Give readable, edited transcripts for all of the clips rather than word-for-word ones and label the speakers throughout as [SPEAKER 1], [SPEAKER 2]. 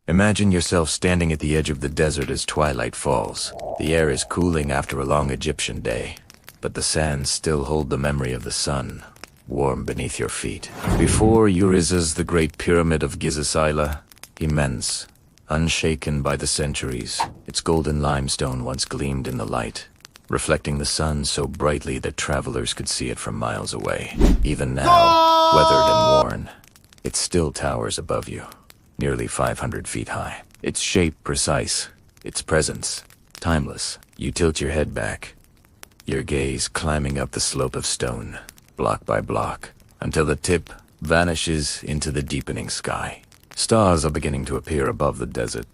[SPEAKER 1] Imagine yourself standing at the edge of the desert as twilight falls. The air is cooling after a long Egyptian day, but the sands still hold the memory of the sun, warm beneath your feet. Before you rises the Great Pyramid of Giza, immense, unshaken by the centuries. Its golden limestone once gleamed in the light, reflecting the sun so brightly that travelers could see it from miles away. Even now, weathered and worn, it still towers above you, nearly 500 feet high. Its shape precise, its presence timeless. You tilt your head back, your gaze climbing up the slope of stone, block by block, until the tip vanishes into the deepening sky. Stars are beginning to appear above the desert.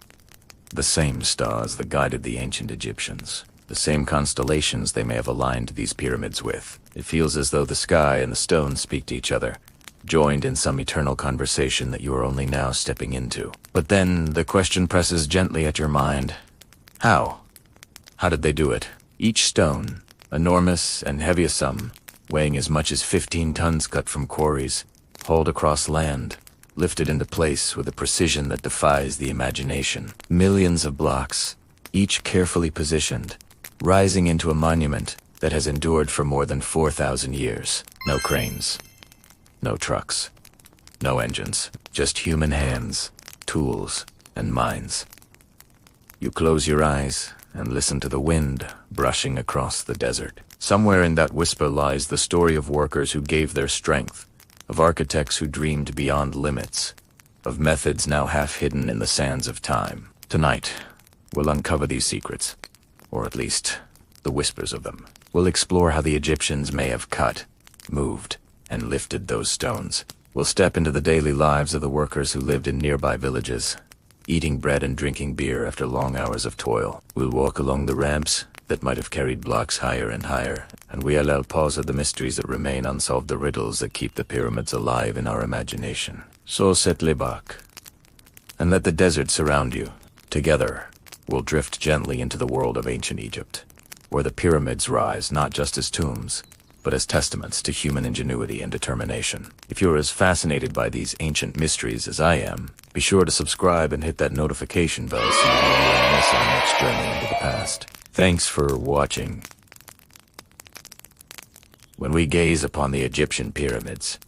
[SPEAKER 1] The same stars that guided the ancient Egyptians. The same constellations they may have aligned these pyramids with. It feels as though the sky and the stone speak to each other, joined in some eternal conversation that you are only now stepping into. But then the question presses gently at your mind. How? How did they do it? Each stone, enormous and heavy as some, weighing as much as 15 tons cut from quarries, hauled across land, lifted into place with a precision that defies the imagination. Millions of blocks, each carefully positioned, rising into a monument that has endured for more than 4,000 years. No cranes, no trucks, no engines, just human hands, tools, and minds. You close your eyes and listen to the wind brushing across the desert. Somewhere in that whisper lies the story of workers who gave their strength, of architects who dreamed beyond limits, of methods now half hidden in the sands of time. Tonight, we'll uncover these secrets, or at least the whispers of them. We'll explore how the Egyptians may have cut, moved, and lifted those stones. We'll step into the daily lives of the workers who lived in nearby villages, eating bread and drinking beer after long hours of toil. We'll walk along the ramps that might have carried blocks higher and higher, and we'll pause at the mysteries that remain unsolved, the riddles that keep the pyramids alive in our imagination. So set le back, and let the desert surround you. Together, we'll drift gently into the world of ancient Egypt, where the pyramids rise not just as tombs, but as testaments to human ingenuity and determination. If you're as fascinated by these ancient mysteries as I am, be sure to subscribe and hit that notification bell so you won't miss our next journey into the past. Thanks for watching. When we gaze upon the Egyptian pyramids,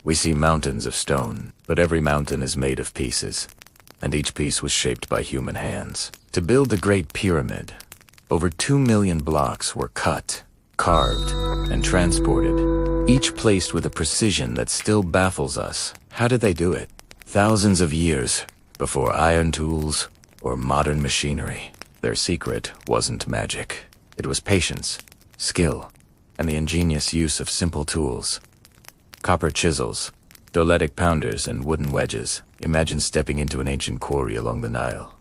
[SPEAKER 1] we see mountains of stone, but every mountain is made of pieces, and each piece was shaped by human hands. To build the Great Pyramid, over 2 million blocks were cut, carved, and transported, each placed with a precision that still baffles us. How did they do it? Thousands of years before iron tools or modern machinery. Their secret wasn't magic. It was patience, skill, and the ingenious use of simple tools. Copper chisels, doletic pounders, and wooden wedges. Imagine stepping into an ancient quarry along the Nile.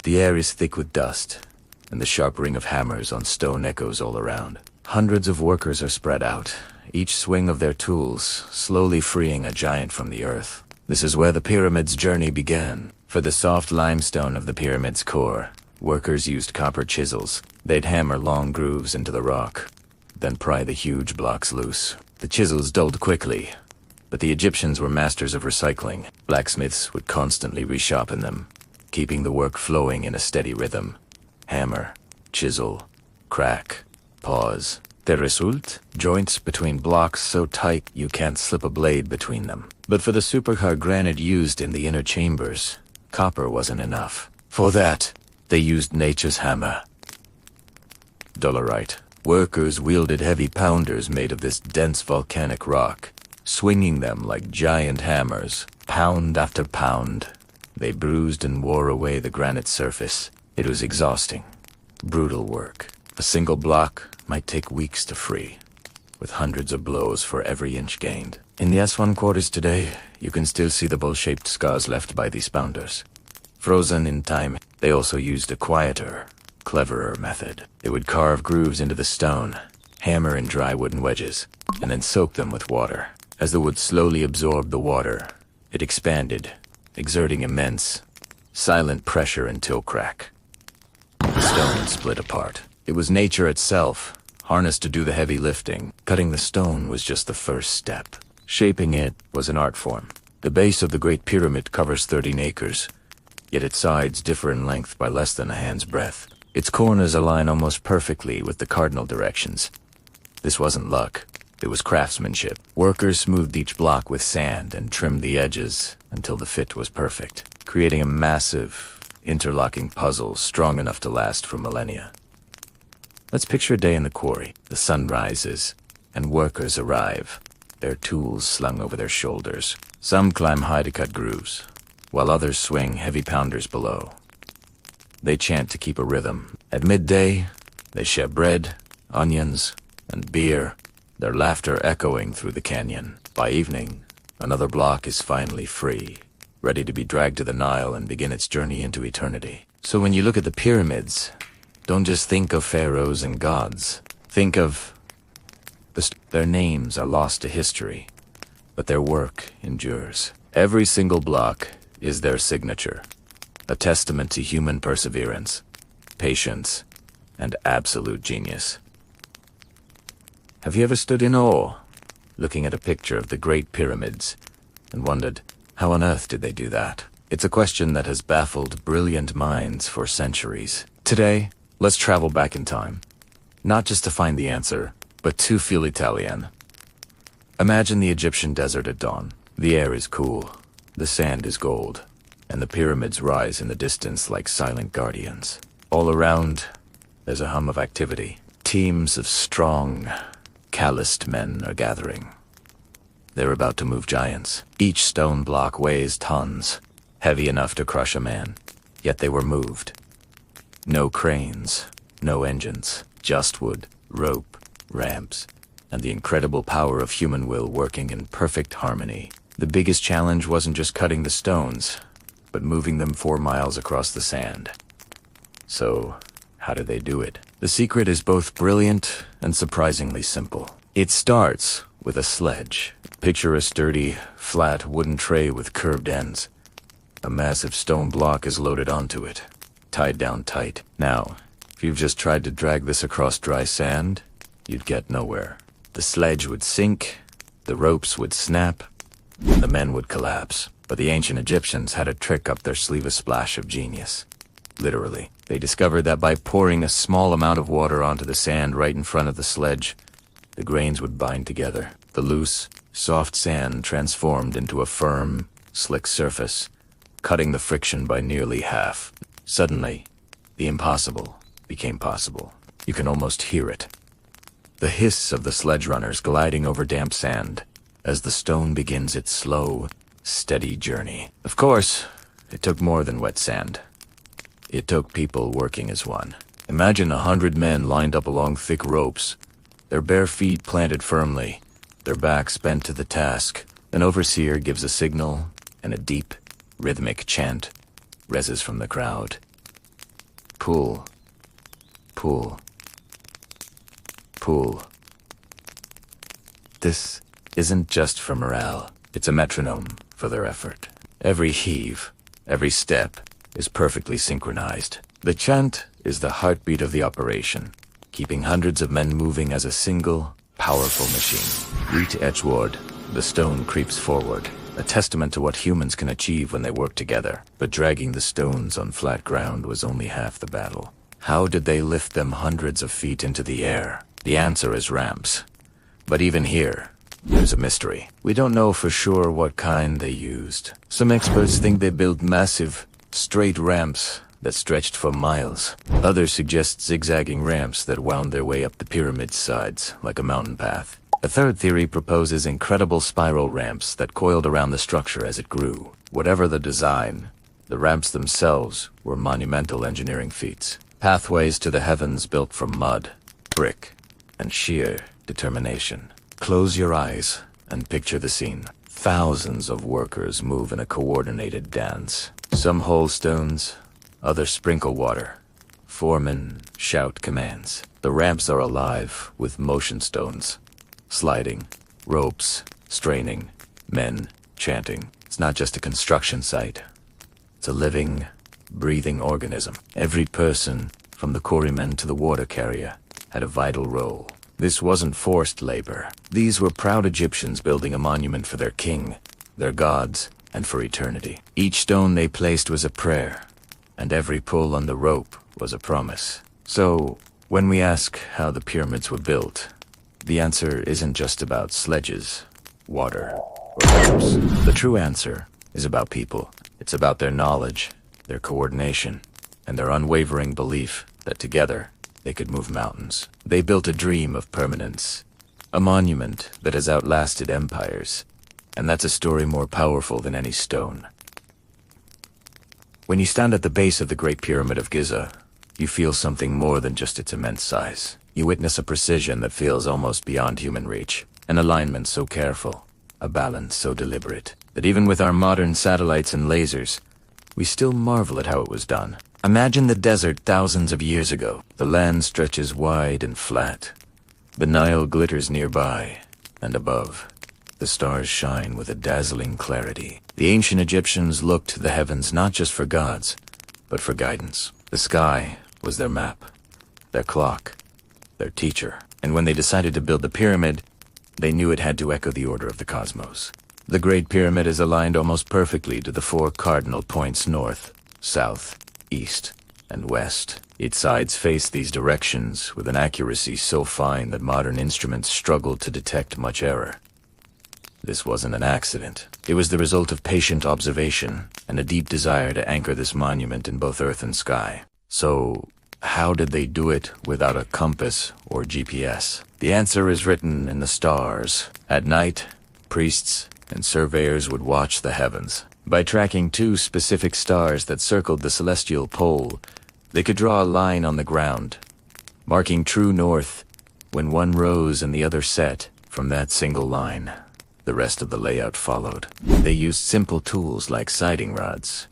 [SPEAKER 1] The air is thick with dust, and the sharp ring of hammers on stone echoes all around. Hundreds of workers are spread out, each swing of their tools slowly freeing a giant from the earth. This is where the pyramid's journey began. For the soft limestone of the pyramid's core, workers used copper chisels. They'd hammer long grooves into the rock, then pry the huge blocks loose. The chisels dulled quickly, but the Egyptians were masters of recycling. Blacksmiths would constantly resharpen them, keeping the work flowing in a steady rhythm. Hammer, chisel, crack, pause. The result? Joints between blocks so tight you can't slip a blade between them. But for the super-hard granite used in the inner chambers, copper wasn't enough. For that, they used nature's hammer. Dolerite. Workers wielded heavy pounders made of this dense volcanic rock, swinging them like giant hammers. Pound after pound, they bruised and wore away the granite surface. It was exhausting, brutal work. A single block might take weeks to free, with hundreds of blows for every inch gained. In the S1 quarters today, you can still see the bowl-shaped scars left by these pounders. Frozen in time, they also used a quieter, cleverer method. They would carve grooves into the stone, hammer in dry wooden wedges, and then soak them with water. As the wood slowly absorbed the water, it expanded, exerting immense, silent pressure until crack. The stone split apart. It was nature itself, harnessed to do the heavy lifting. Cutting the stone was just the first step. Shaping it was an art form. The base of the Great Pyramid covers 13 acres, yet its sides differ in length by less than a hand's breadth. Its corners align almost perfectly with the cardinal directions. This wasn't luck. It was craftsmanship. Workers smoothed each block with sand and trimmed the edges until the fit was perfect, creating a massive, interlocking puzzle strong enough to last for millennia. Let's picture a day in the quarry. The sun rises, and workers arrive, their tools slung over their shoulders. Some climb high to cut grooves, while others swing heavy pounders below. They chant to keep a rhythm. At midday, they share bread, onions, and beer, their laughter echoing through the canyon. By evening, another block is finally free, ready to be dragged to the Nile and begin its journey into eternity. So when you look at the pyramids, don't just think of pharaohs and gods. Think of their names are lost to history, but their work endures. Every single block is their signature, a testament to human perseverance, patience, and absolute genius. Have you ever stood in awe, looking at a picture of the Great Pyramids, and wondered, how on earth did they do that? It's a question that has baffled brilliant minds for centuries. Today, let's travel back in time, not just to find the answer, but to feel Italian. Imagine the Egyptian desert at dawn. The air is cool, the sand is gold, and the pyramids rise in the distance like silent guardians. All around, there's a hum of activity. Teams of strong, calloused men are gathering. They're about to move giants. Each stone block weighs tons, heavy enough to crush a man. Yet they were moved. No cranes, no engines, just wood, rope, ramps, and the incredible power of human will working in perfect harmony. The biggest challenge wasn't just cutting the stones, but moving them 4 miles across the sand. So, how did they do it? The secret is both brilliant and surprisingly simple. It starts with a sledge. Picture a sturdy, flat wooden tray with curved ends. A massive stone block is loaded onto it, tied down tight. Now, if you've just tried to drag this across dry sand, you'd get nowhere. The sledge would sink, the ropes would snap, and the men would collapse. But the ancient Egyptians had a trick up their sleeve, a splash of genius. Literally. They discovered that by pouring a small amount of water onto the sand right in front of the sledge, the grains would bind together. The loose, soft sand transformed into a firm, slick surface, cutting the friction by nearly half. Suddenly, the impossible became possible. You can almost hear it. The hiss of the sledge runners gliding over damp sand as the stone begins its slow, steady journey. Of course, it took more than wet sand. It took people working as one. Imagine 100 men lined up along thick ropes, their bare feet planted firmly, their backs bent to the task. An overseer gives a signal, and a deep, rhythmic chant rises from the crowd. Pull, pull, pull. This isn't just for morale. It's a metronome for their effort. Every heave, every step, is perfectly synchronized. The chant is the heartbeat of the operation, keeping hundreds of men moving as a single, powerful machine. Each etchword, the stone creeps forward, a testament to what humans can achieve when they work together. But dragging the stones on flat ground was only half the battle. How did they lift them hundreds of feet into the air? The answer is ramps. But even here, there's a mystery. We don't know for sure what kind they used. Some experts think they built massive, straight ramps that stretched for miles. Others suggest zigzagging ramps that wound their way up the pyramid's sides like a mountain path. A third theory proposes incredible spiral ramps that coiled around the structure as it grew. Whatever the design, the ramps themselves were monumental engineering feats. Pathways to the heavens built from mud, brick, and sheer determination. Close your eyes and picture the scene. Thousands of workers move in a coordinated dance. Some haul stones, others sprinkle water. Foremen shout commands. The ramps are alive with motion stones, sliding, ropes, straining, men chanting. It's not just a construction site. It's a living, breathing organism. Every person, from the quarryman to the water carrier, had a vital role. This wasn't forced labor. These were proud Egyptians building a monument for their king, their gods, and for eternity. Each stone they placed was a prayer, and every pull on the rope was a promise. So, when we ask how the pyramids were built, the answer isn't just about sledges, water, or ropes. The true answer is about people. It's about their knowledge, their coordination, and their unwavering belief that together they could move mountains. They built a dream of permanence, a monument that has outlasted empires, and that's a story more powerful than any stone. When you stand at the base of the Great Pyramid of Giza, you feel something more than just its immense size. You witness a precision that feels almost beyond human reach, an alignment so careful, a balance so deliberate, that even with our modern satellites and lasers, we still marvel at how it was done. Imagine the desert thousands of years ago. The land stretches wide and flat. The Nile glitters nearby, and above, the stars shine with a dazzling clarity. The ancient Egyptians looked to the heavens not just for gods, but for guidance. The sky was their map, their clock, their teacher. And when they decided to build the pyramid, they knew it had to echo the order of the cosmos. The Great Pyramid is aligned almost perfectly to the 4 cardinal points north, south, east, and west. Its sides face these directions with an accuracy so fine that modern instruments struggle to detect much error. This wasn't an accident. It was the result of patient observation and a deep desire to anchor this monument in both earth and sky. So, how did they do it without a compass or GPS? The answer is written in the stars. At night, priests and surveyors would watch the heavens. By tracking 2 specific stars that circled the celestial pole, they could draw a line on the ground, marking true north when one rose and the other set from that single line. The rest of the layout followed. They used simple tools like sighting rods,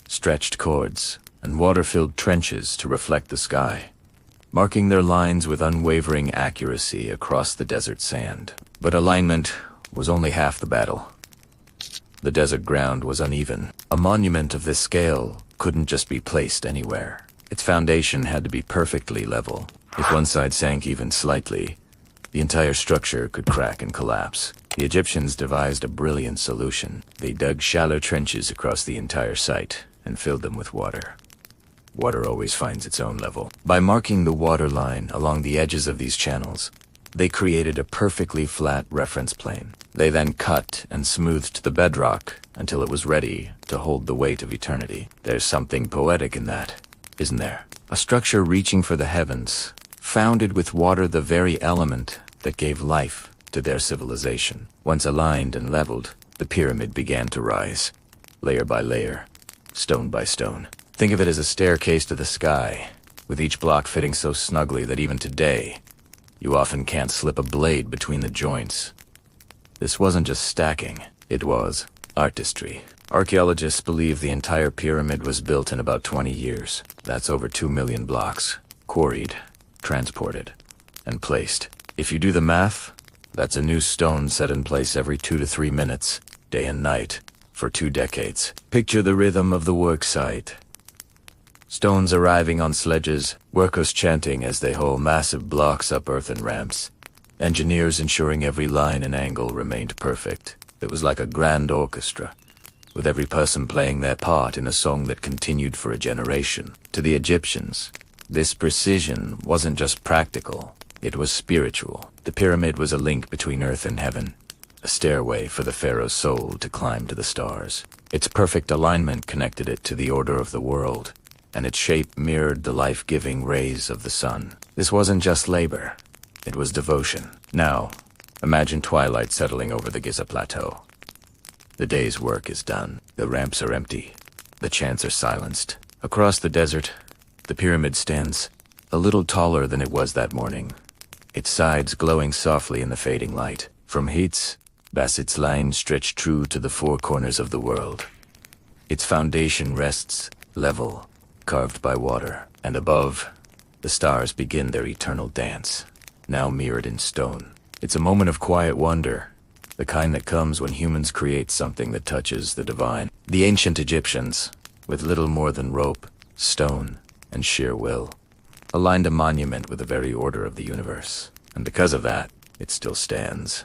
[SPEAKER 1] stretched cords, and water-filled trenches to reflect the sky, marking their lines with unwavering accuracy across the desert sand. But alignment was only half the battle. The desert ground was uneven. A monument of this scale couldn't just be placed anywhere. Its foundation had to be perfectly level. If one side sank even slightly, the entire structure could crack and collapse. The Egyptians devised a brilliant solution. They dug shallow trenches across the entire site and filled them with water. Water always finds its own level. By marking the water line along the edges of these channels, they created a perfectly flat reference plane. They then cut and smoothed the bedrock until it was ready to hold the weight of eternity. There's something poetic in that, isn't there? A structure reaching for the heavens, founded with water, the very element that gave life to their civilization. Once aligned and leveled, the pyramid began to rise, layer by layer, stone by stone. Think of it as a staircase to the sky, with each block fitting so snugly that even today, you often can't slip a blade between the joints. This wasn't just stacking, it was artistry. Archaeologists believe the entire pyramid was built in about 20 years. That's over 2 million blocks, quarried, transported, and placed. If you do the math, that's a new stone set in place every 2 to 3 minutes, day and night, for 2 decades. Picture the rhythm of the work site. Stones arriving on sledges, workers chanting as they haul massive blocks up earthen ramps, engineers ensuring every line and angle remained perfect. It was like a grand orchestra, with every person playing their part in a song that continued for a generation. To the Egyptians, this precision wasn't just practical, it was spiritual. The pyramid was a link between earth and heaven, a stairway for the pharaoh's soul to climb to the stars. Its perfect alignment connected it to the order of the world, and its shape mirrored the life-giving rays of the sun. This wasn't just labor, it was devotion. Now, imagine twilight settling over the Giza Plateau. The day's work is done. The ramps are empty. The chants are silenced. Across the desert, the pyramid stands a little taller than it was that morning, its sides glowing softly in the fading light. From Heats, Bassett's line stretched true to the 4 corners of the world. Its foundation rests level, carved by water, and above, the stars begin their eternal dance, now mirrored in stone. It's a moment of quiet wonder, the kind that comes when humans create something that touches the divine. The ancient Egyptians, with little more than rope, stone, and sheer will, aligned a monument with the very order of the universe. And because of that, it still stands,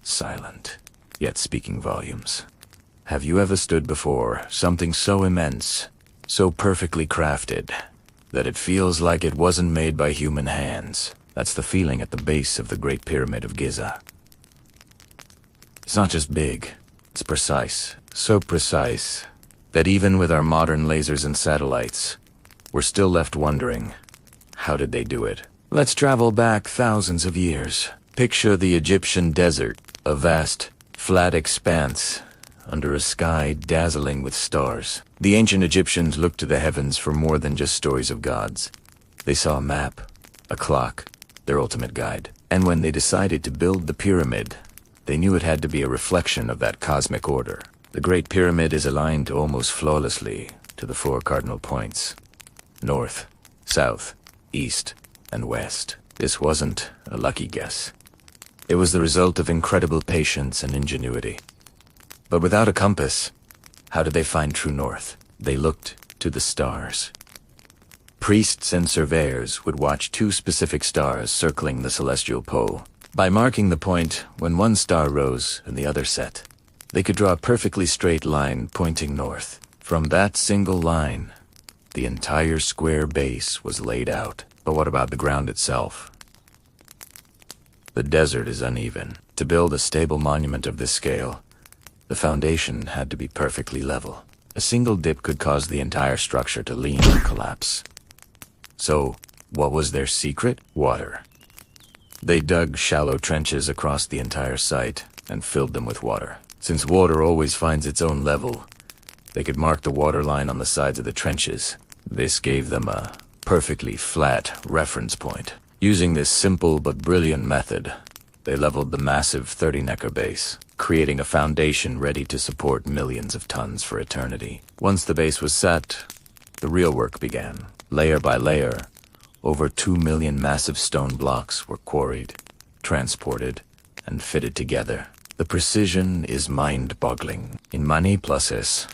[SPEAKER 1] silent, yet speaking volumes. Have you ever stood before something so immense, so perfectly crafted, that it feels like it wasn't made by human hands? That's the feeling at the base of the Great Pyramid of Giza. It's not just big, it's precise. So precise that even with our modern lasers and satellites, we're still left wondering, how did they do it? Let's travel back thousands of years. Picture the Egyptian desert, a vast, flat expanse under a sky dazzling with stars. The ancient Egyptians looked to the heavens for more than just stories of gods. They saw a map, a clock, their ultimate guide. And when they decided to build the pyramid, they knew it had to be a reflection of that cosmic order. The Great Pyramid is aligned almost flawlessly to the four cardinal points: north, south, east, and west. This wasn't a lucky guess. It was the result of incredible patience and ingenuity. But without a compass, how did they find true north? They looked to the stars. Priests and surveyors would watch two specific stars circling the celestial pole. By marking the point when one star rose and the other set, they could draw a perfectly straight line pointing north. From that single line, the entire square base was laid out. But what about the ground itself? The desert is uneven. To build a stable monument of this scale, the foundation had to be perfectly level. A single dip could cause the entire structure to lean or collapse. So, what was their secret? Water. They dug shallow trenches across the entire site and filled them with water. Since water always finds its own level, they could mark the water line on the sides of the trenches. This gave them a perfectly flat reference point. Using this simple but brilliant method, they leveled the massive 30-necker base, creating a foundation ready to support millions of tons for eternity. Once the base was set, the real work began. Layer by layer, over 2 million massive stone blocks were quarried, transported, and fitted together. The precision is mind-boggling. In many places,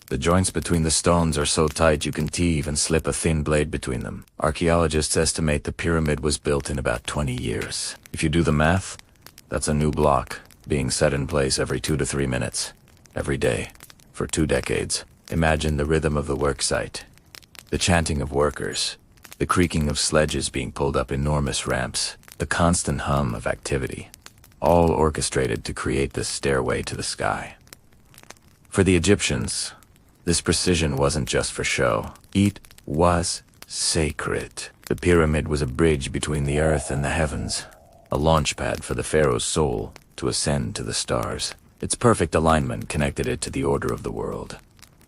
[SPEAKER 1] the joints between the stones are so tight you can teave and slip a thin blade between them. Archaeologists estimate the pyramid was built in about 20 years. If you do the math, that's a new block being set in place every 2 to 3 minutes, every day, for 2 decades. Imagine the rhythm of the work site, the chanting of workers, the creaking of sledges being pulled up enormous ramps, the constant hum of activity, all orchestrated to create this stairway to the sky. For the Egyptians, this precision wasn't just for show. It was sacred. The pyramid was a bridge between the earth and the heavens, a launchpad for the pharaoh's soul to ascend to the stars. Its perfect alignment connected it to the order of the world,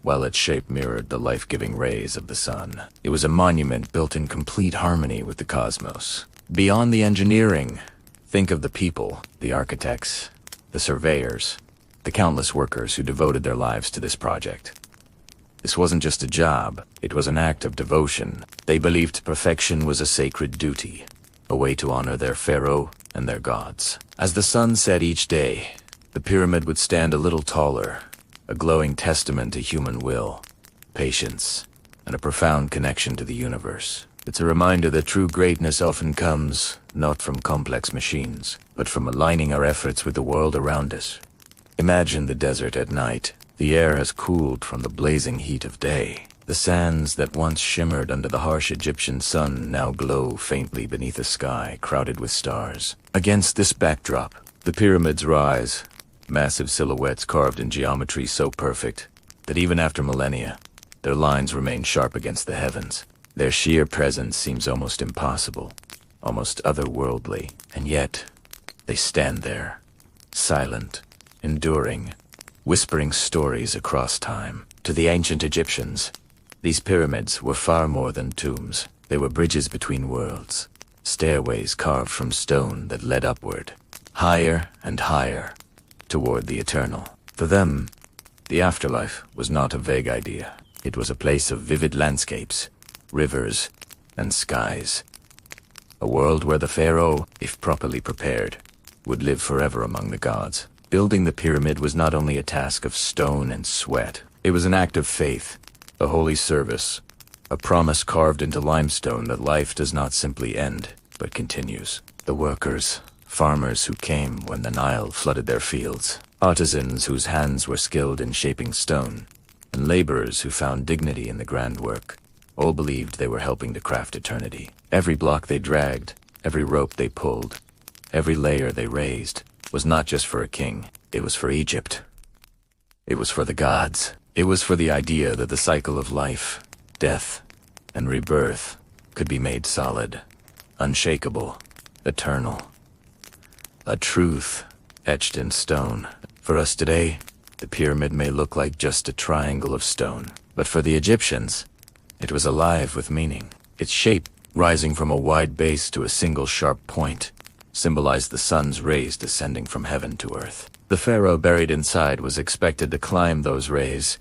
[SPEAKER 1] while its shape mirrored the life-giving rays of the sun. It was a monument built in complete harmony with the cosmos. Beyond the engineering, think of the people, the architects, the surveyors, the countless workers who devoted their lives to this project. This wasn't just a job, it was an act of devotion. They believed perfection was a sacred duty, a way to honor their pharaoh and their gods. As the sun set each day, the pyramid would stand a little taller, a glowing testament to human will, patience, and a profound connection to the universe. It's a reminder that true greatness often comes not from complex machines, but from aligning our efforts with the world around us. Imagine the desert at night. The air has cooled from the blazing heat of day. The sands that once shimmered under the harsh Egyptian sun now glow faintly beneath a sky crowded with stars. Against this backdrop, the pyramids rise, massive silhouettes carved in geometry so perfect that even after millennia, their lines remain sharp against the heavens. Their sheer presence seems almost impossible, almost otherworldly, and yet they stand there, silent, enduring, whispering stories across time. To the ancient Egyptians, these pyramids were far more than tombs. They were bridges between worlds, stairways carved from stone that led upward, higher and higher, toward the eternal. For them, the afterlife was not a vague idea. It was a place of vivid landscapes, rivers, and skies. A world where the pharaoh, if properly prepared, would live forever among the gods. Building the pyramid was not only a task of stone and sweat. It was an act of faith, a holy service, a promise carved into limestone that life does not simply end, but continues. The workers, farmers who came when the Nile flooded their fields, artisans whose hands were skilled in shaping stone, and laborers who found dignity in the grand work, all believed they were helping to craft eternity. Every block they dragged, every rope they pulled, every layer they raised, was not just for a king, it was for Egypt. It was for the gods. It was for the idea that the cycle of life, death, and rebirth could be made solid, unshakable, eternal. A truth etched in stone. For us today, the pyramid may look like just a triangle of stone, but for the Egyptians, it was alive with meaning. Its shape, rising from a wide base to a single sharp point, symbolized the sun's rays descending from heaven to earth. The pharaoh buried inside was expected to climb those rays,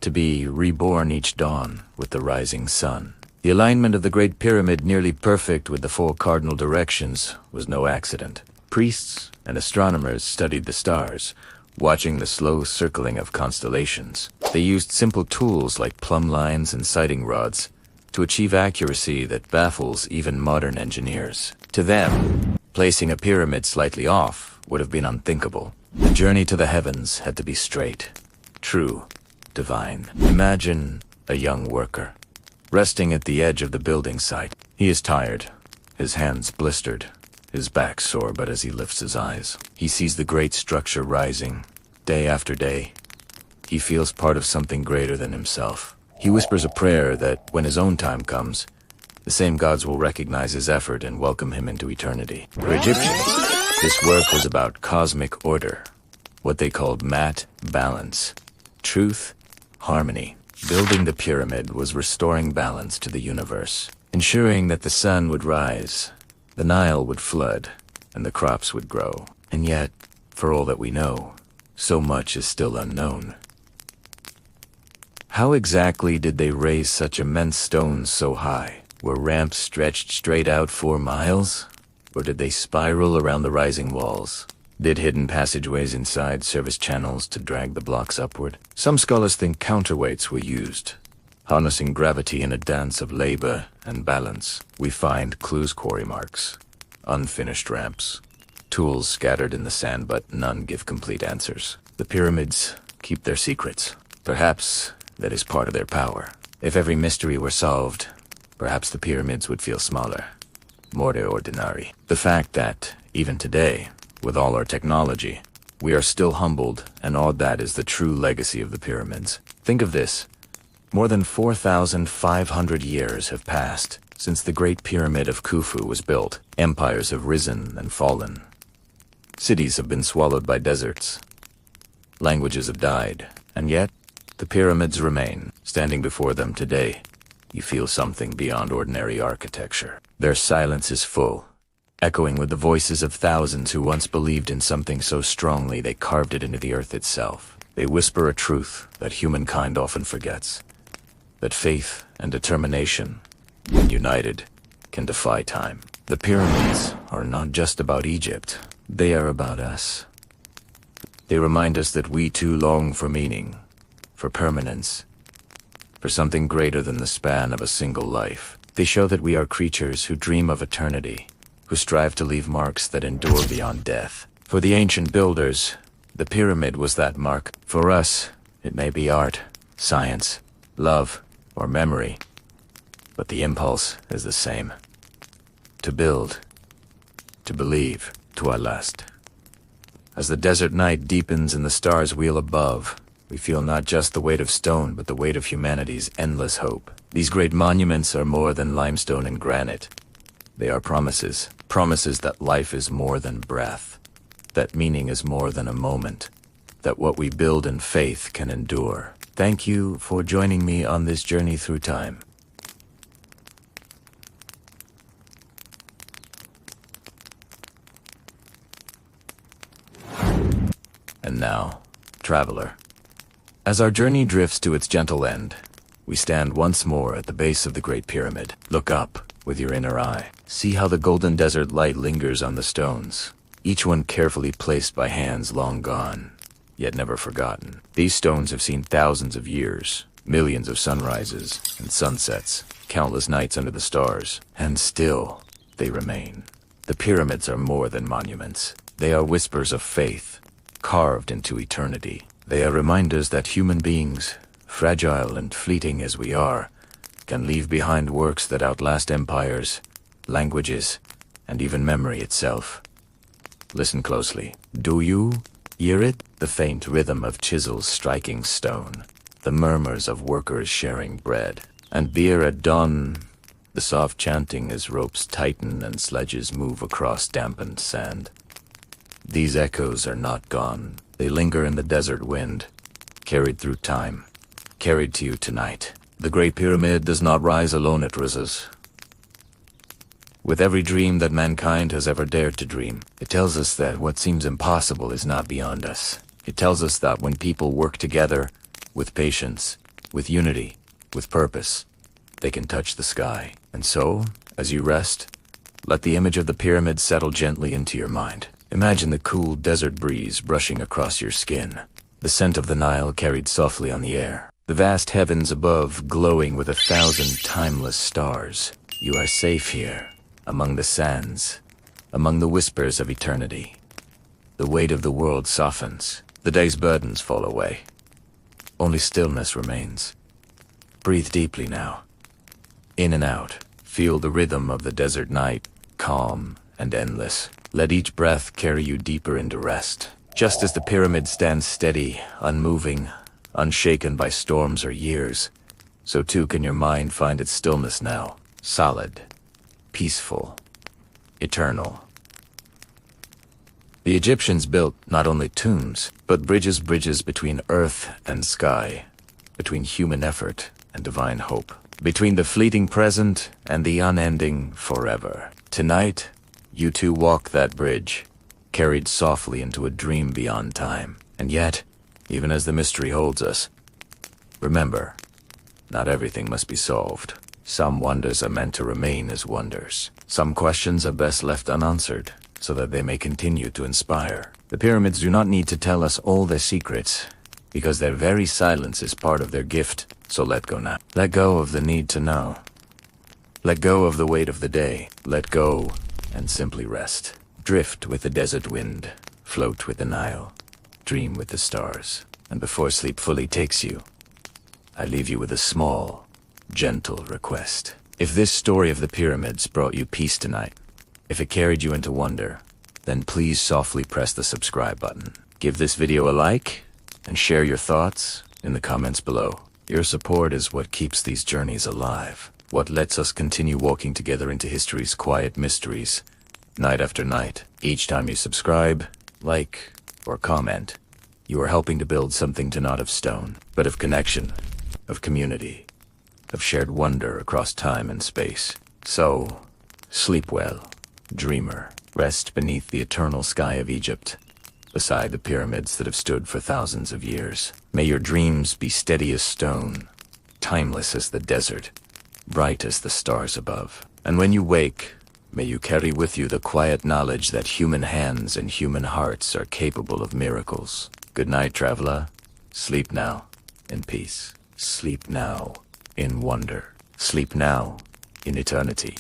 [SPEAKER 1] to be reborn each dawn with the rising sun. The alignment of the Great Pyramid, nearly perfect with the 4 cardinal directions, was no accident. Priests and astronomers studied the stars, watching the slow circling of constellations. They used simple tools like plumb lines and sighting rods to achieve accuracy that baffles even modern engineers. To them, placing a pyramid slightly off would have been unthinkable. The journey to the heavens had to be straight, true, divine. Imagine a young worker, resting at the edge of the building site. He is tired, his hands blistered, his back sore, but as he lifts his eyes, he sees the great structure rising, day after day. He feels part of something greater than himself. He whispers a prayer that, when his own time comes, the same gods will recognize his effort and welcome him into eternity. For Egyptians, this work was about cosmic order, what they called mat, balance, truth, harmony. Building the pyramid was restoring balance to the universe, ensuring that the sun would rise, the Nile would flood, and the crops would grow. And yet, for all that we know, so much is still unknown. How exactly did they raise such immense stones so high? Were ramps stretched straight out 4 miles? Or did they spiral around the rising walls? Did hidden passageways inside serve as channels to drag the blocks upward? Some scholars think counterweights were used, harnessing gravity in a dance of labor and balance. We find clues, quarry marks, unfinished ramps, tools scattered in the sand, but none give complete answers. The pyramids keep their secrets. Perhaps that is part of their power. If every mystery were solved, perhaps the pyramids would feel smaller, more ordinary. The fact that, even today, with all our technology, we are still humbled and awed, that is the true legacy of the pyramids. Think of this. More than 4,500 years have passed since the Great Pyramid of Khufu was built. Empires have risen and fallen. Cities have been swallowed by deserts. Languages have died, and yet the pyramids remain. Standing before them today, you feel something beyond ordinary architecture. Their silence is full, echoing with the voices of thousands who once believed in something so strongly they carved it into the earth itself. They whisper a truth that humankind often forgets, that faith and determination, when united, can defy time. The pyramids are not just about Egypt, they are about us. They remind us that we too long for meaning, for permanence, for something greater than the span of a single life. They show that we are creatures who dream of eternity, who strive to leave marks that endure beyond death. For the ancient builders, the pyramid was that mark. For us, it may be art, science, love, or memory, but the impulse is the same. To build, to believe, to outlast. As the desert night deepens and the stars wheel above, we feel not just the weight of stone, but the weight of humanity's endless hope. These great monuments are more than limestone and granite. They are promises, promises that life is more than breath, that meaning is more than a moment, that what we build in faith can endure. Thank you for joining me on this journey through time. And now, traveler, as our journey drifts to its gentle end, we stand once more at the base of the Great Pyramid. Look up with your inner eye. See how the golden desert light lingers on the stones, each one carefully placed by hands long gone, yet never forgotten. These stones have seen thousands of years, millions of sunrises and sunsets, countless nights under the stars, and still they remain. The pyramids are more than monuments. They are whispers of faith, carved into eternity. They are reminders that human beings, fragile and fleeting as we are, can leave behind works that outlast empires, languages, and even memory itself. Listen closely. Do you hear it? The faint rhythm of chisels striking stone, the murmurs of workers sharing bread, and beer at dawn, the soft chanting as ropes tighten and sledges move across dampened sand. These echoes are not gone. They linger in the desert wind, carried through time, carried to you tonight. The Great Pyramid does not rise alone, it rises. With every dream that mankind has ever dared to dream, it tells us that what seems impossible is not beyond us. It tells us that when people work together, with patience, with unity, with purpose, they can touch the sky. And so, as you rest, let the image of the pyramid settle gently into your mind. Imagine the cool desert breeze brushing across your skin, the scent of the Nile carried softly on the air, the vast heavens above glowing with 1,000 timeless stars. You are safe here, among the sands, among the whispers of eternity. The weight of the world softens. The day's burdens fall away. Only stillness remains. Breathe deeply now. In and out. Feel the rhythm of the desert night, calm and endless. Let each breath carry you deeper into rest. Just as the pyramid stands steady, unmoving, unshaken by storms or years, so too can your mind find its stillness now. Solid, peaceful, eternal. The Egyptians built not only tombs, but bridges between earth and sky, between human effort and divine hope, between the fleeting present and the unending forever. Tonight, you two walk that bridge, carried softly into a dream beyond time. And yet, even as the mystery holds us, remember, not everything must be solved. Some wonders are meant to remain as wonders. Some questions are best left unanswered, so that they may continue to inspire. The pyramids do not need to tell us all their secrets, because their very silence is part of their gift. So let go now. Let go of the need to know. Let go of the weight of the day. Let go and simply rest. Drift with the desert wind. Float with the Nile. Dream with the stars. And before sleep fully takes you, I leave you with a small, gentle request. If this story of the pyramids brought you peace tonight, if it carried you into wonder, then please softly press the subscribe button. Give this video a like and share your thoughts in the comments below. Your support is what keeps these journeys alive, what lets us continue walking together into history's quiet mysteries, night after night. Each time you subscribe, like, or comment, you are helping to build something to not of stone, but of connection, of community, of shared wonder across time and space. So, sleep well, dreamer. Rest beneath the eternal sky of Egypt, beside the pyramids that have stood for thousands of years. May your dreams be steady as stone, timeless as the desert, bright as the stars above. And when you wake, may you carry with you the quiet knowledge that human hands and human hearts are capable of miracles. Good night, traveler. Sleep now in peace. Sleep now in wonder. Sleep now in eternity.